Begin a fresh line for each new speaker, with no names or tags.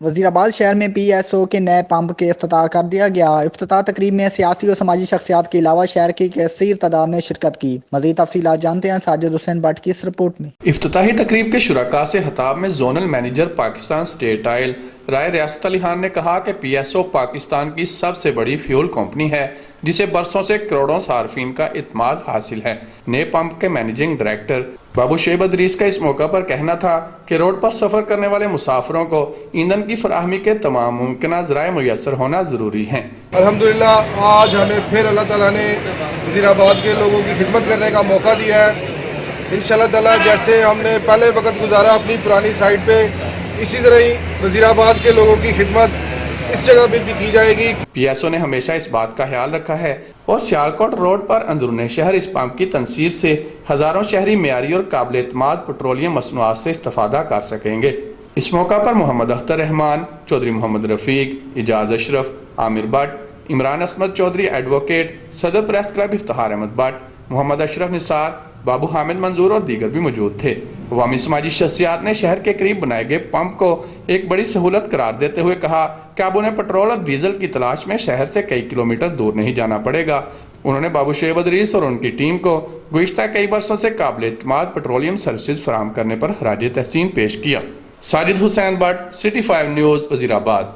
वजीराबाद शहर में PSO के नए पंप के इफ्तिताह कर दिया गया। इफ्तिताह तकरीब में सियासी और समाजी शख्सियात के अलावा शहर की कसीर तादाद ने शिरकत की। मज़ीद तफसीलात जानते हैं साजिद हुसैन भट्ट की इस रिपोर्ट में।
इफ्तिताही तकरीब के शुरका से खिताब में zonal manager Pakistan state oil Rai Riyasat Ali Khan ने कहा कि PSO पाकिस्तान की सबसे बड़ी फ्यूल कंपनी है जिसे बरसों से करोड़ों सार्फिन का इत्माद हासिल है। नए पंप के मैनेजिंग डायरेक्टर बाबू शेब अदरीस का इस मौका पर कहना था कि रोड पर सफर करने वाले मुसाफिरों को ईंधन की फराहमी के तमाम मुमकिन ज़राए मुयसर होना जरूरी है।
अल्हम्दुलिल्लाह आज हमें फिर अल्लाह ताला ने वज़ीराबाद के लोगों की खिदमत करने का मौका दिया है। इंशाअल्लाह ताला जैसे हमने पहले वक्त गुजारा अपनी पुरानी साइड पे, इसी तरह ही वज़ीराबाद के लोगों की खिदमत इस जगह पे भी की जाएगी।
PSO ने हमेशा इस बात का ख्याल रखा है और सियालकोट रोड पर अंदरूनी शहर इस पंप की तनसीब से हजारों शहरी मेयारी और काबिल एतमाद पेट्रोलियम मसनूआत से इस्तेफादा कर सकेंगे। इस मौका पर मोहम्मद अख्तर रहमान, चौधरी मोहम्मद रफीक, इजाज अशरफ, आमिर भट्ट, इमरान असमद चौधरी एडवोकेट, सदर प्रेस क्लब इफ्तिखार अहमद भट्ट, मोहम्मद अशरफ निसार, बाबू हामिद मंजूर और दीगर भी मौजूद थे। अवामी समाजी शख्सियात ने शहर के करीब बनाए गए पंप को एक बड़ी सहूलत करार देते हुए कहा कि अब उन्हें पेट्रोल और डीजल की तलाश में शहर से कई किलोमीटर दूर नहीं जाना पड़ेगा। उन्होंने बाबू शेब अदरीस और उनकी टीम को गुज़िश्ता कई बरसों से काबिल एतमाद पेट्रोलियम सर्विसेज फराहम करने पर खराज तहसीन पेश किया। Sajid Hussain Bhatt, City 5 news, Wazirabad.